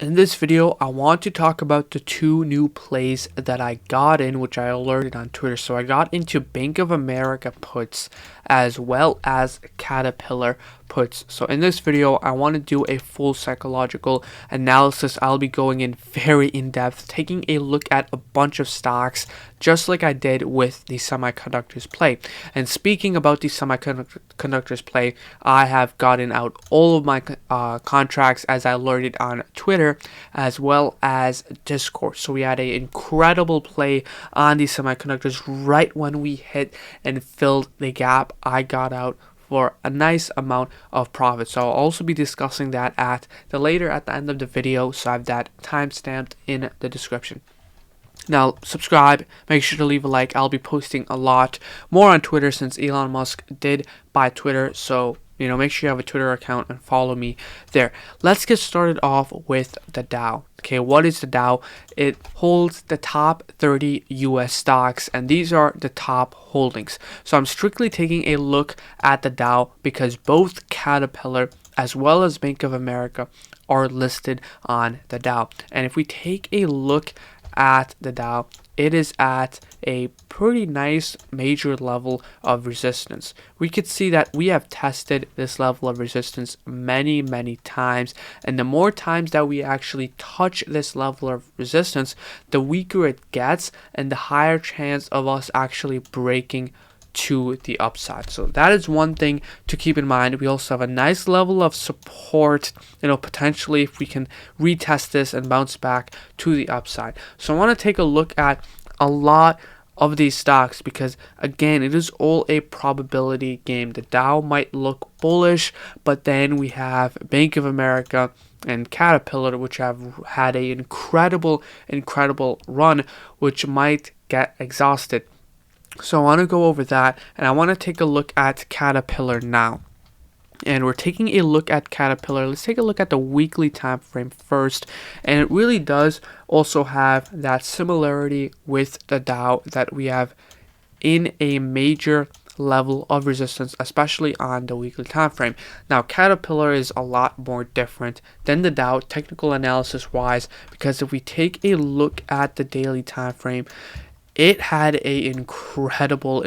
In this video, I want to talk about the two new plays that I got in, which I alerted on Twitter. So I got into Bank of America puts as well as Caterpillar puts. So in this video, I want to do a full psychological analysis. I'll be going in very in-depth, taking a look at a bunch of stocks, just like I did with the semiconductors play. And speaking about the semiconductors play, I have gotten out all of my contracts as I alerted on Twitter as well as Discord. So we had an incredible play on the semiconductors right when we hit and filled the gap. I got out for a nice amount of profit. So I'll also be discussing that at the end of the video. So I have that timestamped in the description. Now, subscribe, make sure to leave a like. I'll be posting a lot more on Twitter since Elon Musk did buy Twitter. So, make sure you have a Twitter account and follow me there. Let's get started off with the Dow. Okay, what is the Dow? It holds the top 30 US stocks, and these are the top holdings. So I'm strictly taking a look at the Dow because both Caterpillar as well as Bank of America are listed on the Dow. And if we take a look at the Dow, it is at a pretty nice major level of resistance. We could see that we have tested this level of resistance many times, and the more times that we actually touch this level of resistance, the weaker it gets and the higher chance of us actually breaking to the upside. So that is one thing to keep in mind. We also have a nice level of support, potentially if we can retest this and bounce back to the upside. So I want to take a look at a lot of these stocks because, again, it is all a probability game. The Dow might look bullish, but then we have Bank of America and Caterpillar, which have had an incredible run, which might get exhausted. So I want to go over that, and I want to take a look at Caterpillar now. And we're taking a look at Caterpillar. Let's take a look at the weekly time frame first. And it really does also have that similarity with the Dow that we have in a major level of resistance, especially on the weekly time frame. Now, Caterpillar is a lot more different than the Dow technical analysis wise, because if we take a look at the daily time frame, it had a incredible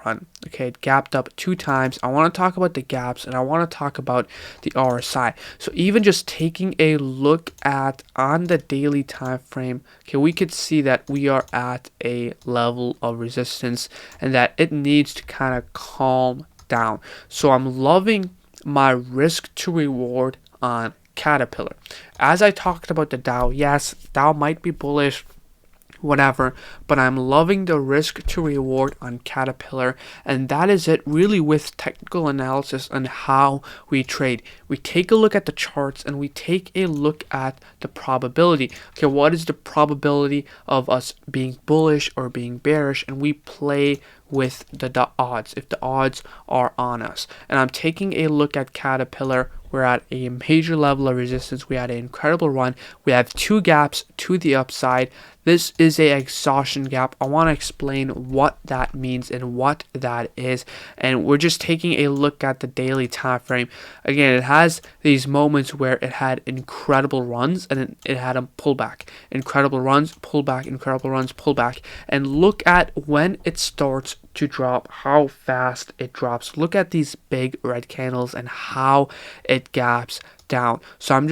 run. Okay, it gapped up 2 times. I want to talk about the gaps and I want to talk about the RSI. So even just taking a look at on the daily time frame, okay, we could see that we are at a level of resistance and that it needs to kind of calm down. So I'm loving my risk to reward on Caterpillar. As I talked about the Dow, yes, Dow might be bullish, whatever, but I'm loving the risk to reward on Caterpillar, and that is it really with technical analysis and how we trade. We take a look at the charts and we take a look at the probability. Okay, what is the probability of us being bullish or being bearish, and we play with the odds if the odds are on us. And I'm taking a look at Caterpillar. We're at a major level of resistance. We had an incredible run. We have 2 gaps to the upside. This is a exhaustion gap. I want to explain what that means and what that is. And we're just taking a look at the daily time frame. Again, it has these moments where it had incredible runs and it had a pullback. Incredible runs, pullback, incredible runs, pullback. And look at when it starts to drop, how fast it drops. Look at these big red candles and how it gaps down. So I'm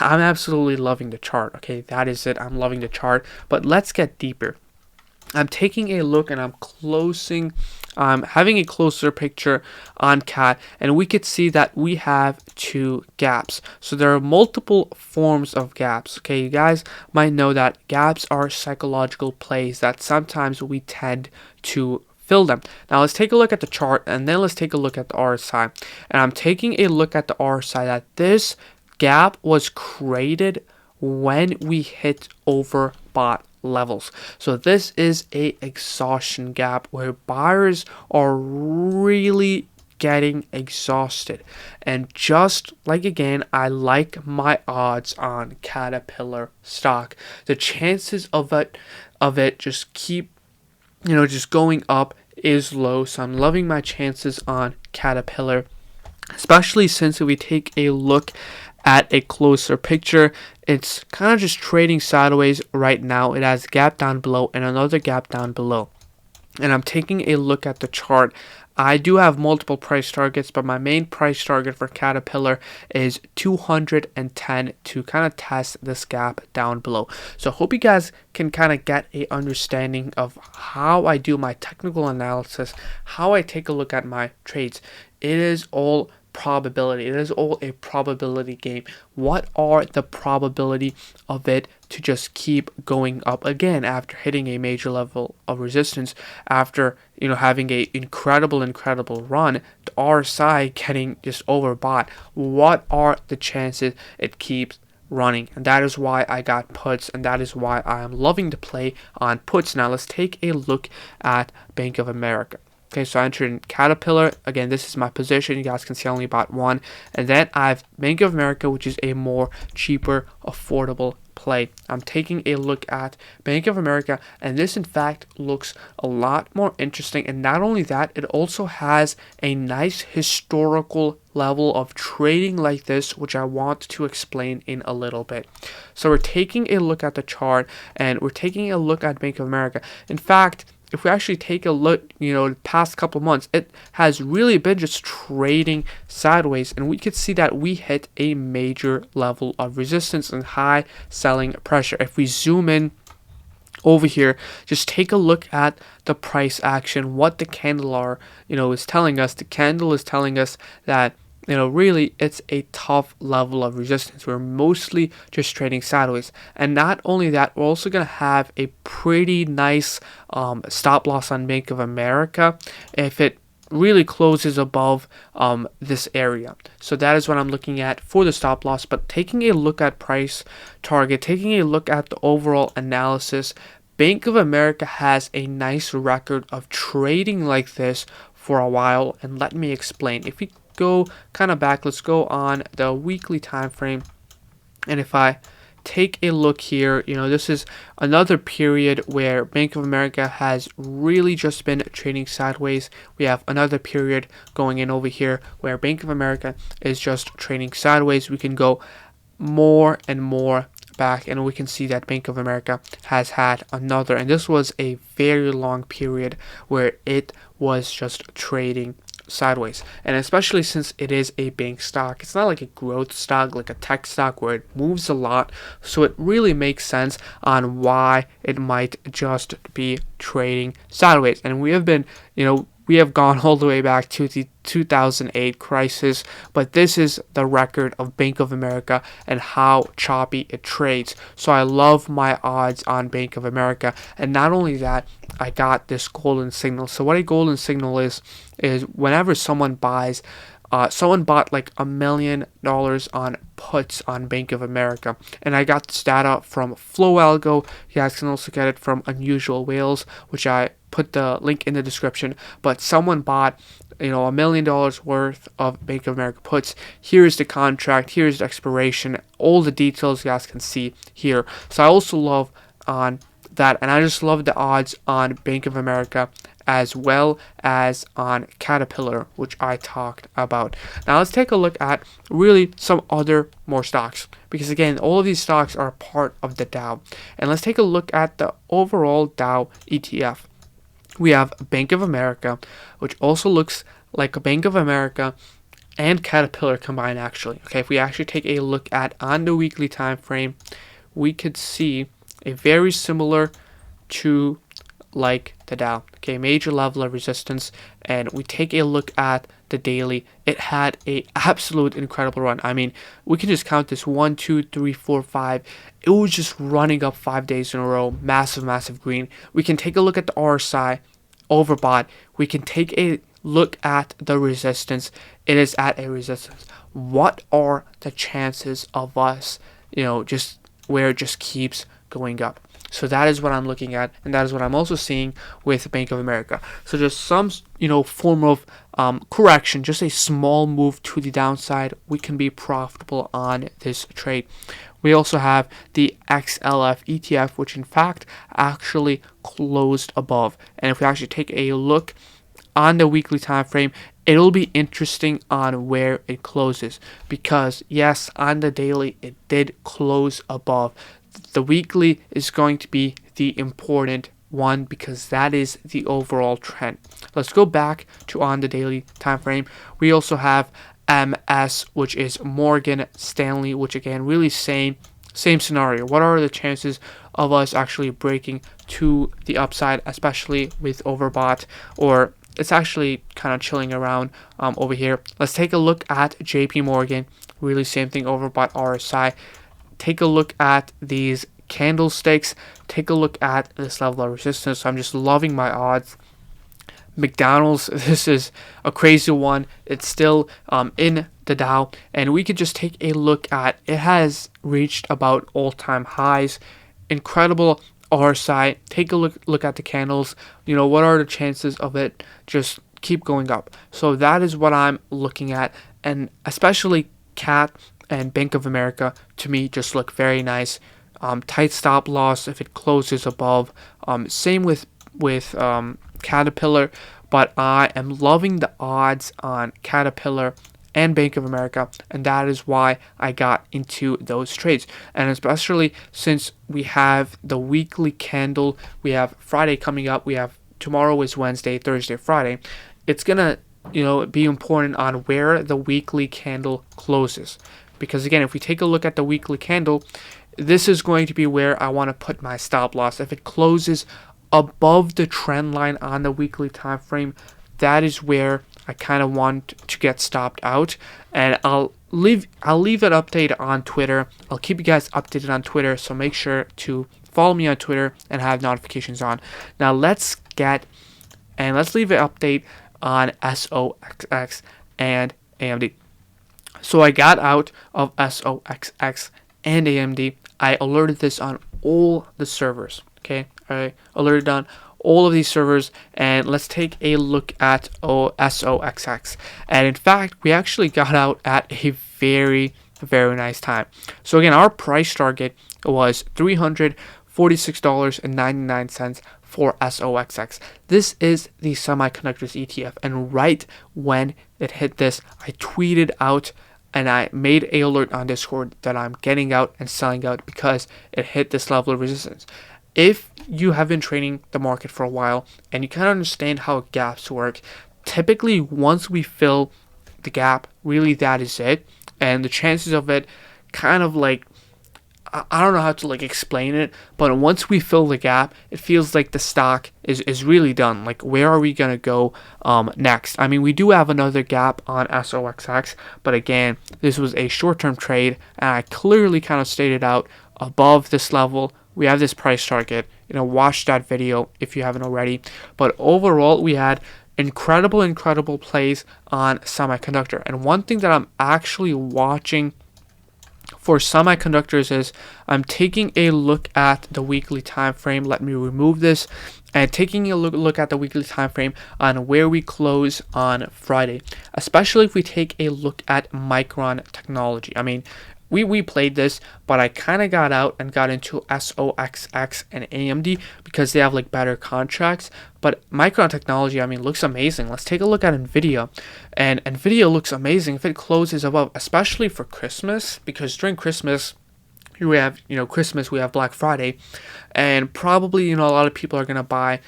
absolutely loving the chart. Okay, that is it. I'm loving the chart. But let's get deeper. I'm taking a look and I'm having a closer picture on CAT, and we could see that we have 2 gaps. So there are multiple forms of gaps. Okay, you guys might know that gaps are psychological plays that sometimes we tend to fill them. Now let's take a look at the chart, and then let's take a look at the RSI. And I'm taking a look at the RSI that this gap was created when we hit overbought levels. So this is a exhaustion gap where buyers are really getting exhausted. And just like, again, I like my odds on Caterpillar stock. The chances of it just keep just going up is low. So I'm loving my chances on Caterpillar, especially since if we take a look at a closer picture, it's kind of just trading sideways right now. It has a gap down below and another gap down below. And I'm taking a look at the chart. I do have multiple price targets, but my main price target for Caterpillar is 210 to kind of test this gap down below. So I hope you guys can kind of get a understanding of how I do my technical analysis, how I take a look at my trades. It is all probability. It is all a probability game. What are the probability of it to just keep going up again after hitting a major level of resistance, after having a incredible run, the RSI getting just overbought? What are the chances it keeps running? And that is why I got puts, and that is why I am loving to play on puts. Now let's take a look at Bank of America. Okay, so I entered in Caterpillar. Again, this is my position. You guys can see I only bought one. And then I have Bank of America, which is a more cheaper, affordable play. I'm taking a look at Bank of America, and this in fact looks a lot more interesting. And not only that, it also has a nice historical level of trading like this, which I want to explain in a little bit. So we're taking a look at the chart, and we're taking a look at Bank of America. In fact, if we actually take a look, the past couple months, it has really been just trading sideways, and we could see that we hit a major level of resistance and high selling pressure. If we zoom in over here, just take a look at the price action, what the candle is telling us. The candle is telling us that really it's a tough level of resistance. We're mostly just trading sideways. And not only that, we're also going to have a pretty nice stop loss on Bank of America if it really closes above this area. So that is what I'm looking at for the stop loss. But taking a look at price target, taking a look at the overall analysis, Bank of America has a nice record of trading like this for a while. And let me explain. If we go kind of back, let's go on the weekly time frame, and if I take a look here, this is another period where Bank of America has really just been trading sideways. We have another period going in over here where Bank of America is just trading sideways. We can go more and more back, and we can see that Bank of America has had another, and this was a very long period where it was just trading sideways. And especially since it is a bank stock, it's not like a growth stock, like a tech stock where it moves a lot, so it really makes sense on why it might just be trading sideways. And we have been, we have gone all the way back to the 2008 crisis, but this is the record of Bank of America and how choppy it trades. So I love my odds on Bank of America. And not only that, I got this golden signal. So what a golden signal is whenever someone buys, someone bought like $1 million on puts on Bank of America, and I got this data from Flow Algo. You guys can also get it from Unusual Whales, which I put the link in the description. But someone bought $1 million worth of Bank of America puts. Here's the contract, here's the expiration, all the details you guys can see here. So I also love on that, and I just love the odds on Bank of America as well as on Caterpillar, which I talked about. Now let's take a look at really some other more stocks, because again, all of these stocks are part of the Dow. And let's take a look at the overall Dow ETF. We have Bank of America, which also looks like a Bank of America and Caterpillar combined actually. Okay, if we actually take a look at on the weekly time frame, we could see a very similar to like the Dow. Okay, major level of resistance. And we take a look at the daily, it had a absolute incredible run. I mean, we can just count this 1, 2, 3, 4, 5. It was just running up 5 days in a row. Massive green. We can take a look at the RSI, overbought. We can take a look at the resistance. It is at a resistance. What are the chances of us, just where it just keeps going up? So that is what I'm looking at, and that is what I'm also seeing with Bank of America. So just some, form of correction, just a small move to the downside, we can be profitable on this trade. We also have the XLF ETF, which in fact actually closed above. And if we actually take a look on the weekly time frame, it'll be interesting on where it closes, because yes, on the daily it did close above. The weekly is going to be the important one because that is the overall trend. Let's go back to on the daily time frame. We also have MS, which is Morgan Stanley, which again, really same scenario. What are the chances of us actually breaking to the upside, especially with overbought, or it's actually kind of chilling around over here. Let's take a look at JP Morgan. Really same thing, overbought RSI. Take a look at these candlesticks. Take a look at this level of resistance. So I'm just loving my odds. McDonald's, this is a crazy one. It's still in the Dow, and we could just take a look at it. Has reached about all-time highs. Incredible RSI. Take a look at the candles. What are the chances of it just keep going up? So that is what I'm looking at, and especially CAT and Bank of America to me just look very nice. Tight stop loss if it closes above. Same with Caterpillar, but I am loving the odds on Caterpillar and Bank of America, and that is why I got into those trades. And especially since we have the weekly candle, we have Friday coming up, we have tomorrow is Wednesday, Thursday, Friday. It's gonna be important on where the weekly candle closes, because again, if we take a look at the weekly candle, this is going to be where I want to put my stop loss. If it closes above the trend line on the weekly time frame, that is where I kind of want to get stopped out. And I'll leave an update on Twitter. I'll keep you guys updated on Twitter, so make sure to follow me on Twitter and have notifications on. Now let's leave an update on SOXX and AMD. So I got out of SOXX and AMD. I alerted this on all the servers. Okay, I alerted on all of these servers, and let's take a look at SOXX. And in fact, we actually got out at a very, very nice time. So again, our price target was $346.99 for SOXX. This is the semiconductors ETF, and right when it hit this, I tweeted out and I made an alert on Discord that I'm getting out and selling out because it hit this level of resistance. If you have been trading the market for a while and you kind of understand how gaps work, typically once we fill the gap, really that is it. And the chances of it kind of like, I don't know how to like explain it, but once we fill the gap, it feels like the stock is really done. Like, where are we going to go next? I mean, we do have another gap on SOXX, but again, this was a short-term trade, and I clearly kind of stated out above this level, we have this price target. Watch that video if you haven't already. But overall, we had incredible plays on semiconductor. And one thing that I'm actually watching for semiconductors is I'm taking a look at the weekly time frame. Let me remove this, and taking a look at the weekly time frame on where we close on Friday, especially if we take a look at Micron Technology. I mean, we played this, but I kind of got out and got into SOXX and AMD because they have like better contracts. But Micron Technology, I mean, looks amazing. Let's take a look at Nvidia, and Nvidia looks amazing if it closes above, especially for Christmas, because during Christmas we have Christmas, we have Black Friday, and probably a lot of people are gonna buy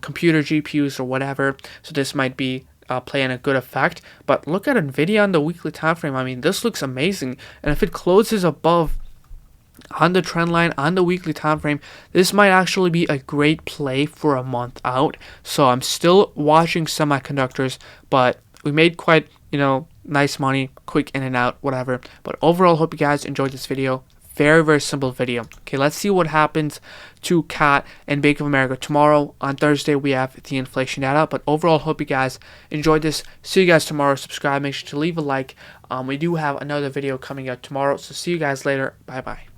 computer GPUs or whatever. So this might be playing a good effect. But look at Nvidia on the weekly time frame. I mean, this looks amazing, and if it closes above on the trend line on the weekly time frame, this might actually be a great play for a month out. So I'm still watching semiconductors, but we made quite nice money, quick in and out, whatever. But overall, hope you guys enjoyed this video. Very simple video. Okay, let's see what happens to CAT and Bank of America tomorrow. On Thursday, we have the inflation data. But overall, hope you guys enjoyed this. See you guys tomorrow. Subscribe. Make sure to leave a like. We do have another video coming out tomorrow. So see you guys later. Bye-bye.